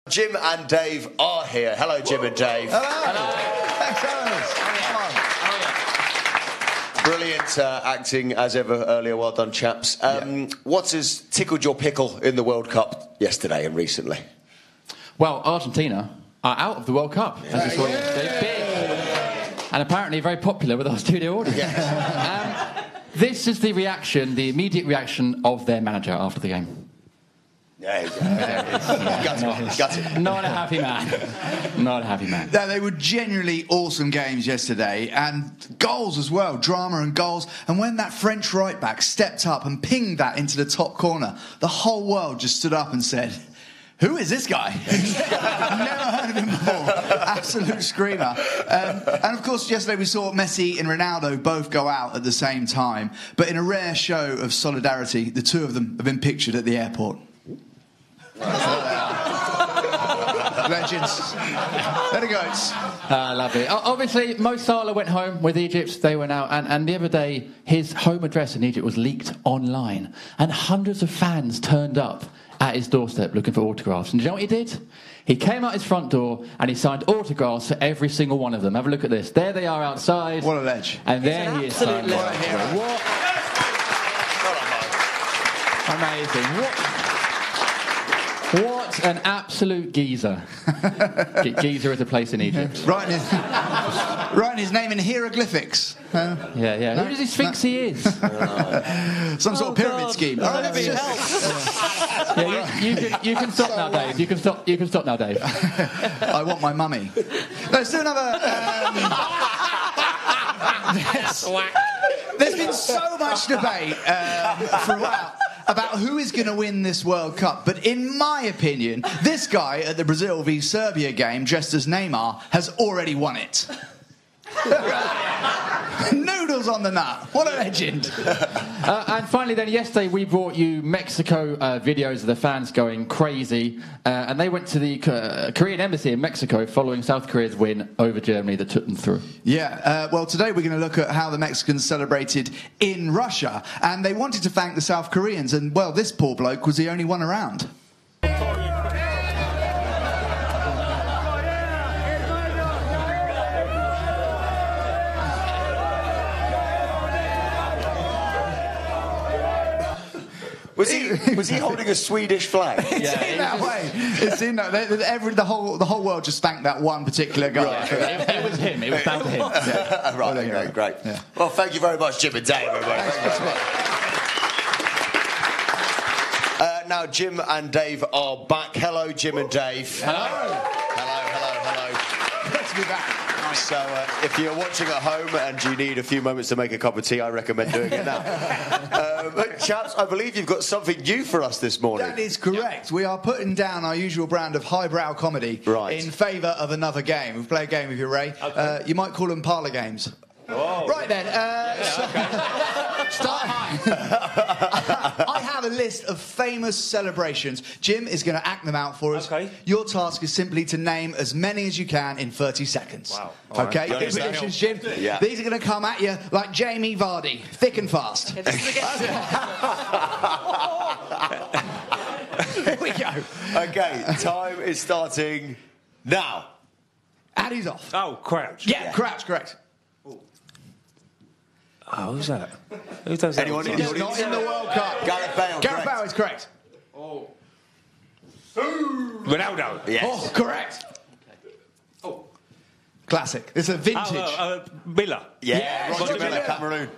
Jim and Dave are here. Hello, Jim and Dave. Hello. Hello. Thanks, Brilliant acting as ever earlier. Well done, chaps. What has tickled your pickle in the World Cup yesterday and recently? Well, Argentina are out of the World Cup, as we saw yesterday. Big. And apparently very popular with our studio audience. Yes. This is the reaction, the immediate reaction of their manager after the game. There you go. Got it. Not a happy man. Not a happy man. They were genuinely awesome games yesterday, and goals as well, drama and goals. And when that French right back stepped up and pinged that into the top corner, the whole world just stood up and said, "Who is this guy?" I've never heard of him before. Absolute screamer. And of course, yesterday we saw Messi and Ronaldo both go out at the same time. But in a rare show of solidarity, the two of them have been pictured at the airport. Legends. There it goes. Lovely. Obviously, Mo Salah went home with Egypt. They went out. And the other day, his home address in Egypt was leaked online. And hundreds of fans turned up at his doorstep looking for autographs. And do you know what he did? He came out his front door and he signed autographs for every single one of them. Have a look at this. There they are outside. What a ledge. And there he is. Absolute legend. What? Amazing. What an absolute geezer. Geezer is a place in Egypt. Writing his name in hieroglyphics. Yeah. Who does he think he is? Some sort of pyramid scheme. You can stop now, Dave. You can stop now, Dave. I want my mummy. Let's do another... There's been so much debate throughout about who is going to win this World Cup. But in my opinion, this guy at the Brazil v Serbia game, dressed as Neymar, has already won it. Noodles on the nut. What a legend. And finally then, yesterday we brought you Mexico videos of the fans going crazy. And they went to the Korean embassy in Mexico following South Korea's win over Germany that took them through. Yeah, well, today we're going to look at how the Mexicans celebrated in Russia. And they wanted to thank the South Koreans. And, well, this poor bloke was the only one around. Was he holding a Swedish flag? It's in that way. It's in that. The whole world just thanked that one particular guy. Right. It was him. It was down to him. Yeah. Right. Great. Yeah. Well, thank you very much, Jim and Dave. Everybody. Now, Jim and Dave are back. Hello, Jim and Dave. Hello. Good to be back. So, if you're watching at home and you need a few moments to make a cup of tea, I recommend doing it now. Chaps, I believe you've got something new for us this morning. That is correct. We are putting down our usual brand of highbrow comedy in favour of another game. We'll play a game with you, Ray. Okay. You might call them parlour games. Whoa. Right then. Start high. I have a list of famous celebrations. Jim is going to act them out for us. Okay. Your task is simply to name as many as you can in 30 seconds. Wow. Okay? Good predictions, Jim. Yeah. These are going to come at you like Jamie Vardy, thick and fast. Here we go. Okay, time is starting now. Addy's off. Oh, Crouch. Yeah, Crouch, correct. Oh, who's that? Who does that? Anyone in the audience? Not in the World Cup. Gareth Bale. Gareth Bale is correct. Oh. Ronaldo. Yes. Oh, correct. Oh. Classic. It's a vintage. Miller. Yeah, Roger Miller, Cameroon.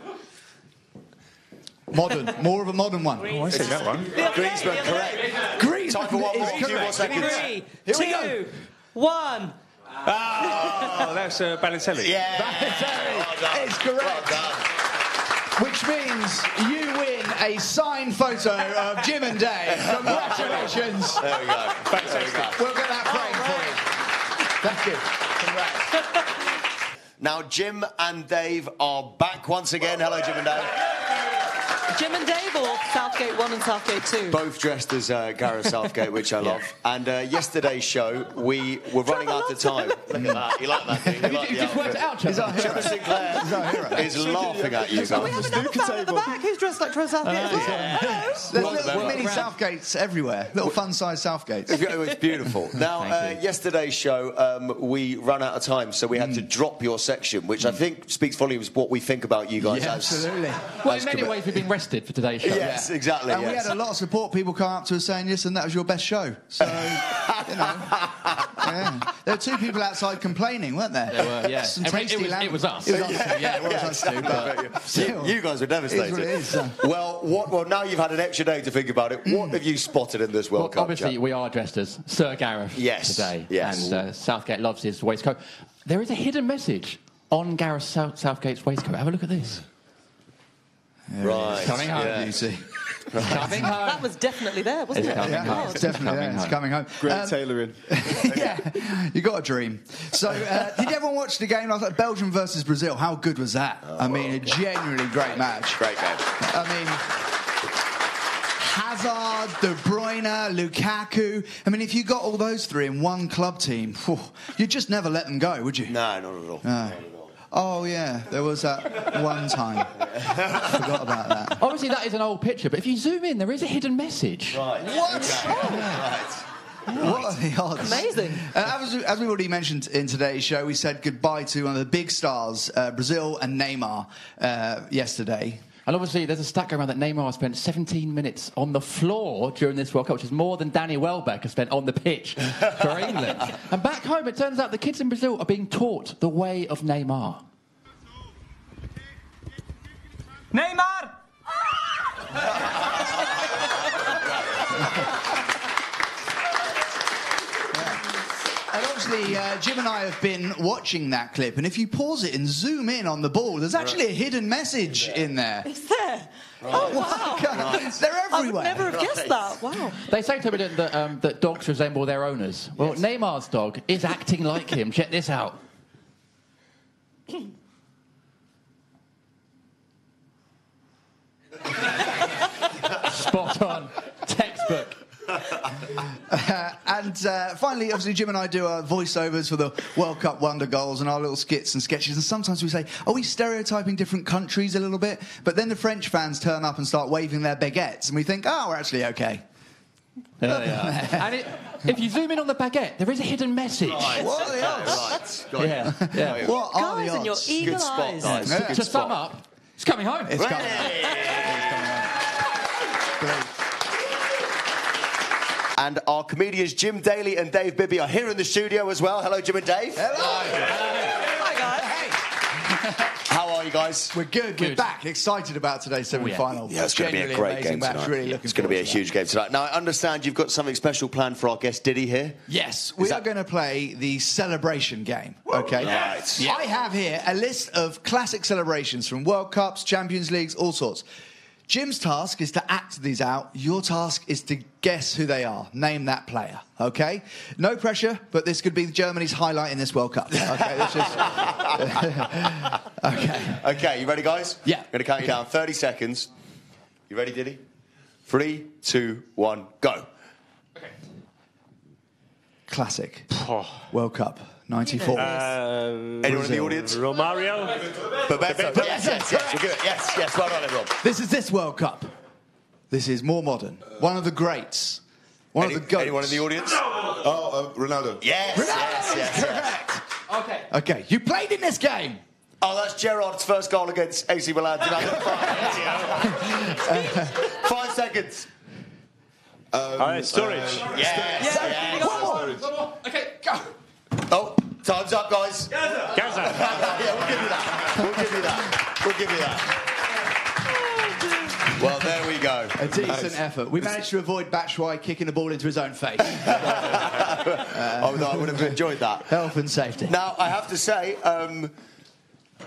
Modern. More of a modern one. Oh, I see that one. Griezmann, correct. Griezmann Time for one more. is 2 more correct. seconds. 3, Here we 2, 1. Oh, that's Balotelli. Yeah. Balotelli is correct. Which means you win a signed photo of Jim and Dave. Congratulations. There we go. Fantastic. We'll get that framed for you. Thank you. Congrats. Now, Jim and Dave are back once again. Hello, Jim and Dave. Jim and Dave or Southgate 1 and Southgate 2? Both dressed as Gareth Southgate, which I love. And yesterday's show, we were running out of time. Look at that. You like that thing? You like You the just worked it out, Is Trevor. that Trevor Sinclair is laughing at you Oh, we guys. have another fan at the back who's dressed like Trevor Southgate as well. There's Well, little well, mini Southgates everywhere. Little fun-sized Southgates. It was beautiful. Now, yesterday's show, we ran out of time, so we had to drop your section, which I think speaks volumes what we think about you guys. Yeah, as, absolutely. Well, in many ways, we've been rested for today's show. Yes, exactly. And we had a lot of support. People come up to us saying, listen, that was your best show. So, you know. Yeah. There were 2 people outside complaining, weren't there? There were, yeah. Some It tasty was lamb. It was us. It was us too, yeah, it was us too. But still, You guys were devastated. It is what it is. Well, now you've had an extra day to think about it. What have you spotted in this World Well, Cup? obviously, Jack? we are dressed as Sir Gareth today. Yes. And Southgate loves his waistcoat. There is a hidden message on Gareth Southgate's waistcoat. Have a look at this. Right. Coming home. Yeah. you see. Coming home. That was definitely there, wasn't It's it? coming home. It's definitely there. It's coming home. Great tailoring. Yeah, you got a dream. So, did everyone watch the game last night? Belgium versus Brazil. How good was that? I mean, a genuinely great match. Great game. I mean, Hazard, De Bruyne, Lukaku. I mean, if you got all those 3 in one club team, you'd just never let them go, would you? No, not at all. No. Oh, yeah, there was that one time. Forgot about that. Obviously, that is an old picture, but if you zoom in, there is a hidden message. Right. What? Right. What are the odds? Amazing. As we already mentioned in today's show, we said goodbye to one of the big stars, Brazil and Neymar, yesterday. And obviously, there's a stat going around that Neymar spent 17 minutes on the floor during this World Cup, which is more than Danny Welbeck has spent on the pitch for England. And back home, it turns out the kids in Brazil are being taught the way of Neymar. Neymar! And obviously, Jim and I have been watching that clip, and if you pause it and zoom in on the ball, there's actually a hidden message in there. Is there? Oh, wow. They're I would everywhere. never have guessed that. Wow. They say to me that dogs resemble their owners. Well, Neymar's dog is acting like him. Check this out. Spot on. Textbook. And finally, obviously, Jim and I do our voiceovers for the World Cup wonder goals and our little skits and sketches. And sometimes we say, are we stereotyping different countries a little bit? But then the French fans turn up and start waving their baguettes, and we think, oh, we're actually okay. There they are. And if you zoom in on the baguette, there is a hidden message. Right. What are the odds? Right. Got it. Yeah. What are the Guys and your odds? eagle Good spot, eyes. guys. Yeah. Good To spot. sum up, it's coming home. It's coming. Great. And our comedians Jim Daly and Dave Bibby are here in the studio as well. Hello, Jim and Dave. Hi, guys. How are you guys? We're good. We're back. Excited about today's semi-final. Yeah, it's going to be a Genuinely great amazing game match. tonight. Really looking It's going to be a forward huge game tonight. Now, I understand you've got something special planned for our guest Diddy here. Yes, we are going to play the celebration game, okay? Right. I have here a list of classic celebrations from World Cups, Champions Leagues, all sorts. Jim's task is to act these out. Your task is to guess who they are. Name that player, okay? No pressure, but this could be Germany's highlight in this World Cup. Okay, let's just... okay. Okay, you ready, guys? Yeah. I'm going to count you down. 30 seconds. You ready, Diddy? 3, 2, 1, go. Classic. World Cup, 94. Anyone in the audience? Romario. Bebeto. Yes. We'll give it. Yes. Well done, everyone. This is this World Cup. This is more modern. One of the greats. One of the goats. Anyone in the audience? Oh, Ronaldo. Yes. Correct. Okay. Okay, you played in this game. Oh, that's Gerrard's first goal against AC Milan. 5 seconds. Storage. Yes. One more. Okay, go. Oh, time's up, guys. Gaza. Yeah, we'll give you that. Well, there we go. A decent effort. We managed to avoid Batshuayi kicking the ball into his own face. Oh, no, I would have enjoyed that. Health and safety. Now, I have to say,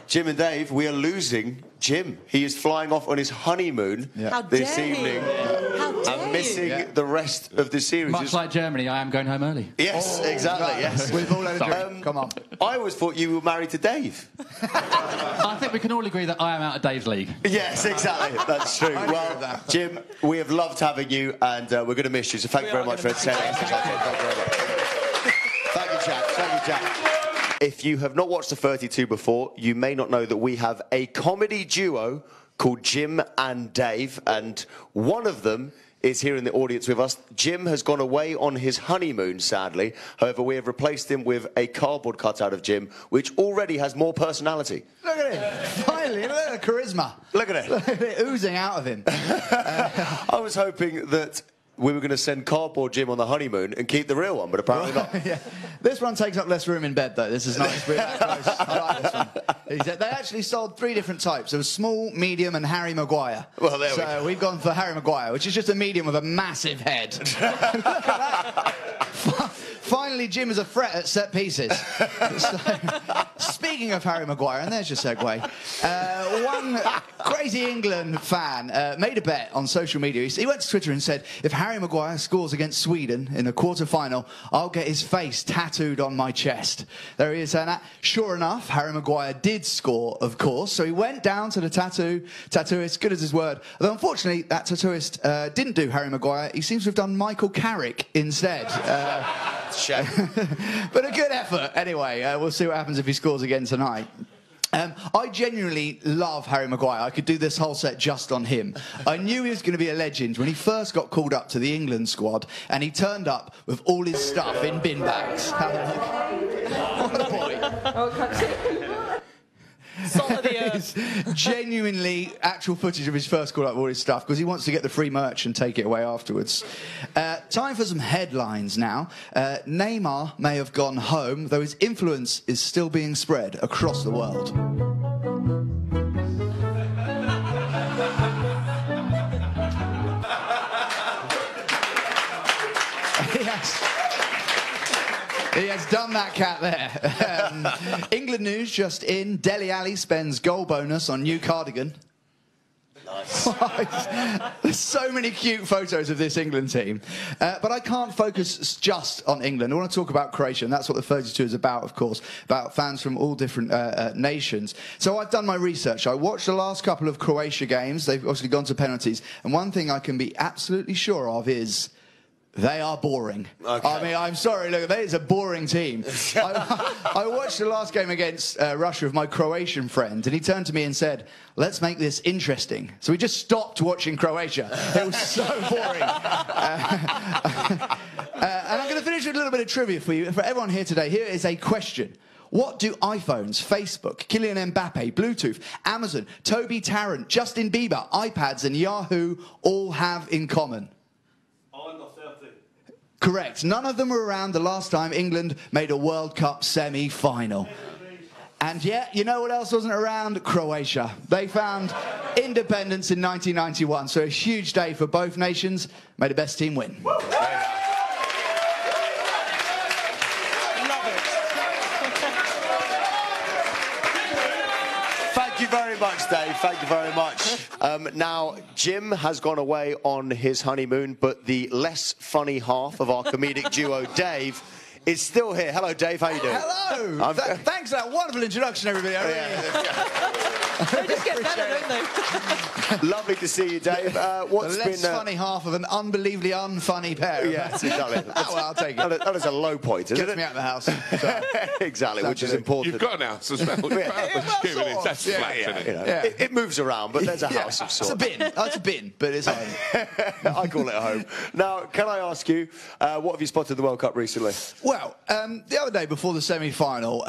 Jim and Dave, we are losing Jim. He is flying off on his honeymoon How this dare evening. you? How dare And missing you? the rest of the series. Much like Germany, I am going home early. Yes, exactly, yes. We've all had a drink. Come on. I always thought you were married to Dave. I think we can all agree that I am out of Dave's league. Yes, exactly. That's true. Well, Jim, we have loved having you, and we're going to miss you. So thank you very much for attending. Thank you very much. Thank you, Jack. Thank you, Jack. If you have not watched the 32 before, you may not know that we have a comedy duo called Jim and Dave, and one of them is here in the audience with us. Jim has gone away on his honeymoon, sadly. However, we have replaced him with a cardboard cutout of Jim, which already has more personality. Look at it. Finally, look at the charisma. Look at it. Look at it oozing out of him. I was hoping that we were going to send cardboard Jim on the honeymoon and keep the real one, but apparently not. Yeah. This one takes up less room in bed, though. This is nice. We're that close. I like this one. They actually sold 3 different types. There was small, medium, and Harry Maguire. Well, there we so go. we've gone for Harry Maguire, which is just a medium with a massive head. Look at that. Finally, Jim is a threat at set pieces. So, speaking of Harry Maguire, and there's your segue, one crazy England fan made a bet on social media. He went to Twitter and said, if Harry Maguire scores against Sweden in the quarter-final, I'll get his face tattooed on my chest. There he is saying that. Sure enough, Harry Maguire did score, of course, so he went down to the tattooist, good as his word. Although, unfortunately, that tattooist didn't do Harry Maguire. He seems to have done Michael Carrick instead. Shame. But a good effort. Anyway, we'll see what happens if he scores again tonight. I genuinely love Harry Maguire. I could do this whole set just on him. I knew he was going to be a legend when he first got called up to the England squad, and he turned up with all his stuff in bin bags. What a boy. Salt of the earth. Genuinely actual footage of his first call up with all his stuff, because he wants to get the free merch and take it away afterwards. Time for some headlines now. Neymar may have gone home, though his influence is still being spread across the world. He has done that cat there. England news just in. Dele Alli spends goal bonus on new cardigan. Nice. There's so many cute photos of this England team. But I can't focus just on England. I want to talk about Croatia, and that's what the 32 is about, of course, about fans from all different nations. So I've done my research. I watched the last couple of Croatia games. They've obviously gone to penalties. And one thing I can be absolutely sure of is they are boring. Okay. I mean, I'm sorry, look, that is a boring team. I watched the last game against Russia with my Croatian friend, and he turned to me and said, let's make this interesting. So we just stopped watching Croatia. It was so boring. And I'm going to finish with a little bit of trivia for you. For everyone here today, here is a question. What do iPhones, Facebook, Kylian Mbappe, Bluetooth, Amazon, Toby Tarrant, Justin Bieber, iPads, and Yahoo all have in common? Correct. None of them were around the last time England made a World Cup semi-final. And yet, you know what else wasn't around? Croatia. They found independence in 1991, so a huge day for both nations. May the best team win. Thank you very much, Dave. Thank you very much. Now, Jim has gone away on his honeymoon, but the less funny half of our comedic duo, Dave, is still here. Hello, Dave. How you doing? Hello. Thanks for that wonderful introduction, everybody. They just get better, don't they? Lovely to see you, Dave. What's the less been funny half of an unbelievably unfunny pair. Yes, exactly. Well, I'll take it. That is a low point, isn't Gets it? me out of the house. So. Exactly, which is important. You've got an house as well. That's flat, isn't it? You know, it moves around, but there's a house of sorts. It's a bin. It's a bin, but it's home. I call it home. Now, can I ask you, what have you spotted the World Cup recently? Well, the other day before the semi-final,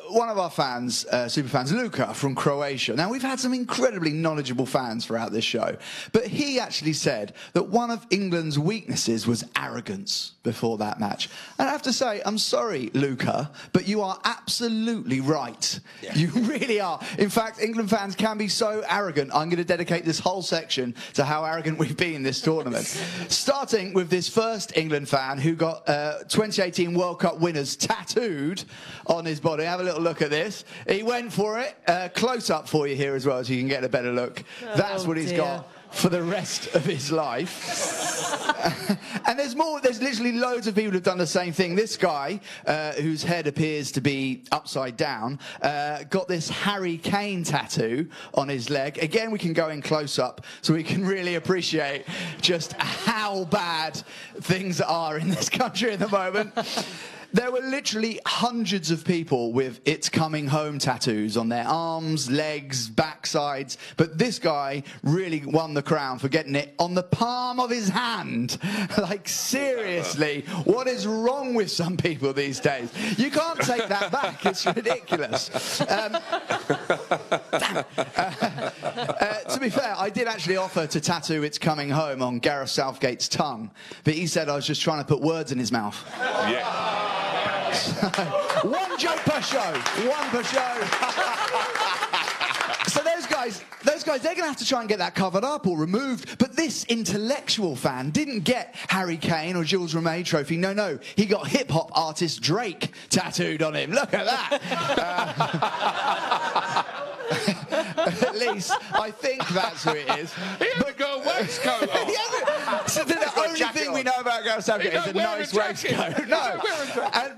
one of our fans, super fans, Luca from Croatia, show. Now, we've had some incredibly knowledgeable fans throughout this show, but he actually said that one of England's weaknesses was arrogance before that match. And I have to say, I'm sorry, Luca, but you are absolutely right. Yeah. You really are. In fact, England fans can be so arrogant. I'm going to dedicate this whole section to how arrogant we've been this tournament. Starting with this first England fan who got 2018 World Cup winners tattooed on his body. Have a little look at this. He went for it. Close up for you here as well, so you can get a better look. That's what he's got for the rest of his life. And there's more. There's literally loads of people who've done the same thing. This guy, whose head appears to be upside down, got this Harry Kane tattoo on his leg. Again, we can go in close up so we can really appreciate just how bad things are in this country at the moment. There were literally hundreds of people with "It's Coming Home" tattoos on their arms, legs, backsides, but this guy really won the crown for getting it on the palm of his hand. Like, seriously, what is wrong with some people these days? You can't take that back. It's ridiculous. To be fair, I did actually offer to tattoo "It's Coming Home" on Gareth Southgate's tongue, but he said I was just trying to put words in his mouth. Yeah. One joke per show. One per show. So those guys, they're going to have to try and get that covered up or removed. But this intellectual fan didn't get Harry Kane or Jules Rimet trophy. No. He got hip-hop artist Drake tattooed on him. Look at that. At least, I think that's who it is. He hasn't got a waistcoat on. So the only thing we know about Gareth Southgate is a nice waistcoat. No.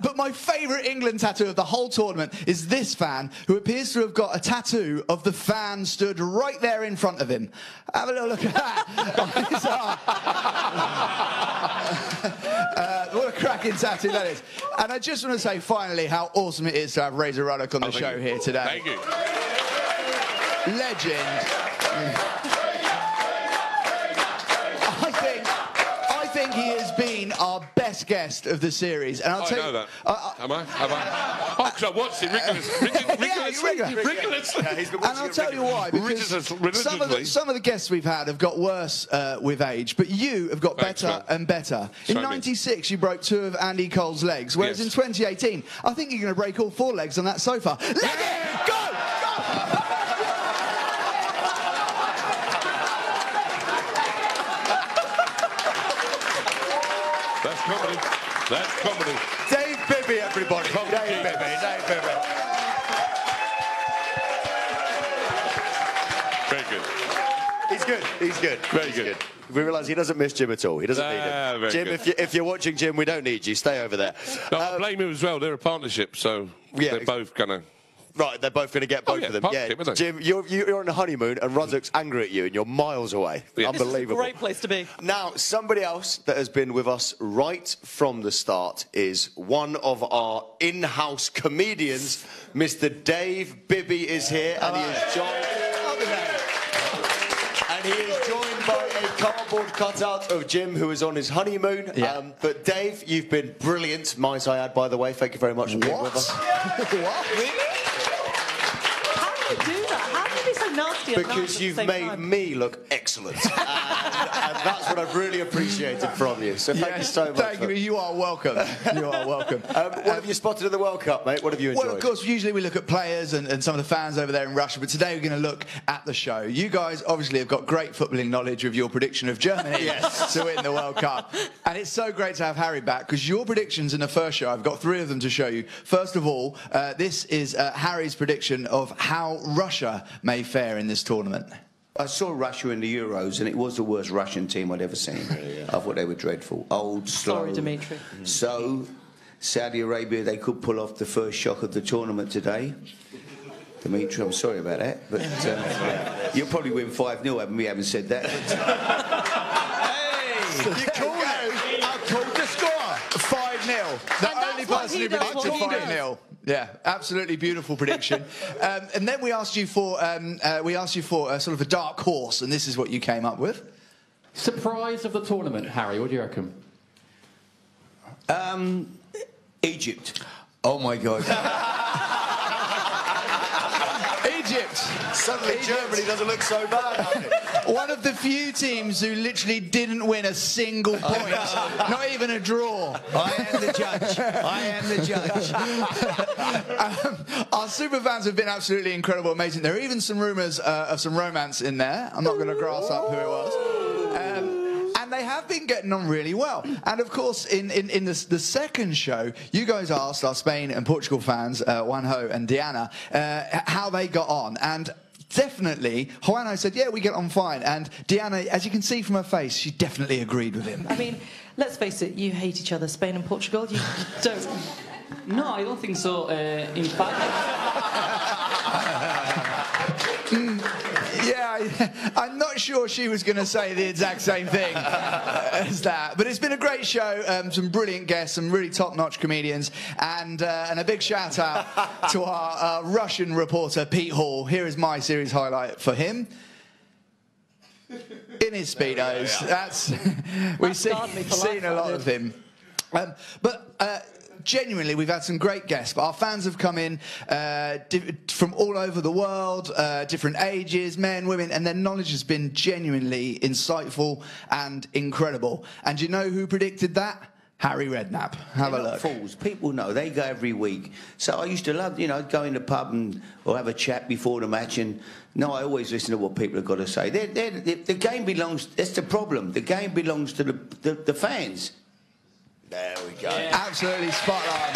But my favourite England tattoo of the whole tournament is this fan who appears to have got a tattoo of the fan stood right there in front of him. Have a little look at that on his arm. What a cracking tattoo that is. And I just want to say finally how awesome it is to have Razor Ruddock on the show here today. Thank you. Legend. I think he has been our best guest of the series. And I'll tell you, know that. Have I? Oh, because I watched it rigorously. Yeah, and I'll tell you why. Because some of the guests we've had have got worse with age, but you have got better and better. In '96, you broke 2 of Andy Cole's legs, whereas in 2018, I think you're going to break all 4 legs on that sofa. Leg it! Go! That's comedy. That's comedy. Dave Bibby, everybody. Dave Bibby. Very good. He's good. Very good. We realise he doesn't miss Jim at all. He doesn't need him. Jim, if you're watching Jim, we don't need you. Stay over there. No, I blame him as well. They're a partnership, so they're both going to... Right, they're both going to get both of them. Yeah, Jim, you're on a honeymoon and Ruddock's angry at you and you're miles away. Yeah. Unbelievable. This is a great place to be. Now, somebody else that has been with us right from the start is one of our in-house comedians. Mr. Dave Bibby is here and he is joined... And he is joined by a cardboard cutout of Jim, who is on his honeymoon. Yeah. But Dave, you've been brilliant, might I add, by the way. Thank you very much for being with us. What? Really? How do you do that? How can you be so nasty and because you've made me look excellent. and that's what I've really appreciated from you. So thank you so much. Thank you. You are welcome. You are welcome. What have you spotted at the World Cup, mate? What have you enjoyed? Well, of course, usually we look at players and some of the fans over there in Russia, but today we're going to look at the show. You guys obviously have got great footballing knowledge of your prediction of Germany to win the World Cup. And it's so great to have Harry back, because your predictions in the first show, I've got 3 of them to show you. First of all, this is Harry's prediction of how Russia may fare in this tournament. I saw Russia in the Euros, and it was the worst Russian team I'd ever seen. I thought they were dreadful. Old, slow. Sorry, Dimitri. So, Saudi Arabia, they could pull off the first shock of the tournament today. Dimitri, I'm sorry about that, but you'll probably win 5-0, we haven't said that. Hey! You called it! I called the score! 5-0. The only person who predicted 5-0. Yeah, absolutely beautiful prediction. And then we asked you for sort of a dark horse, and this is what you came up with. Surprise of the tournament, Harry. What do you reckon? Egypt. Oh my God. Egypt. Suddenly Germany doesn't look so bad, does it? One of the few teams who literally didn't win a single point. Not even a draw. I am the judge. I am the judge. Our super fans have been absolutely incredible, amazing. There are even some rumours of some romance in there. I'm not going to grass up who it was. And they have been getting on really well. And of course, in the second show, you guys asked our Spain and Portugal fans, Juanjo and Diana, how they got on. And definitely, Juanjo said, yeah, we get on fine. And Diana, as you can see from her face, she definitely agreed with him. I mean, let's face it, you hate each other, Spain and Portugal. You don't. No, I don't think so. In fact, Yeah, I'm not sure she was going to say the exact same thing as that. But it's been a great show, some brilliant guests, some really top-notch comedians, and a big shout-out to our Russian reporter, Pete Hall. Here is my series highlight for him. In his Speedos. We've seen a lot of him. Genuinely, we've had some great guests. Our fans have come in from all over the world, different ages, men, women, and their knowledge has been genuinely insightful and incredible. And do you know who predicted that? Harry Redknapp. Have a look. Fools. People know. They go every week. So I used to love, go in the pub or have a chat before the match. And no, I always listen to what people have got to say. The game belongs. That's the problem. The game belongs to the fans. There we go. Yeah. Absolutely spot on.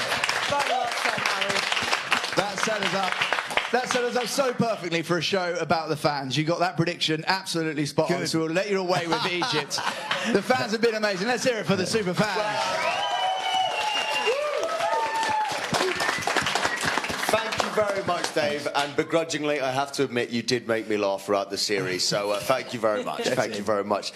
That set us up so perfectly for a show about the fans. You got that prediction absolutely spot on, so we'll let you away with Egypt. The fans have been amazing. Let's hear it for the super fans. Thank you very much, Dave. And begrudgingly, I have to admit, you did make me laugh throughout the series. So thank you very much. Thank you very much.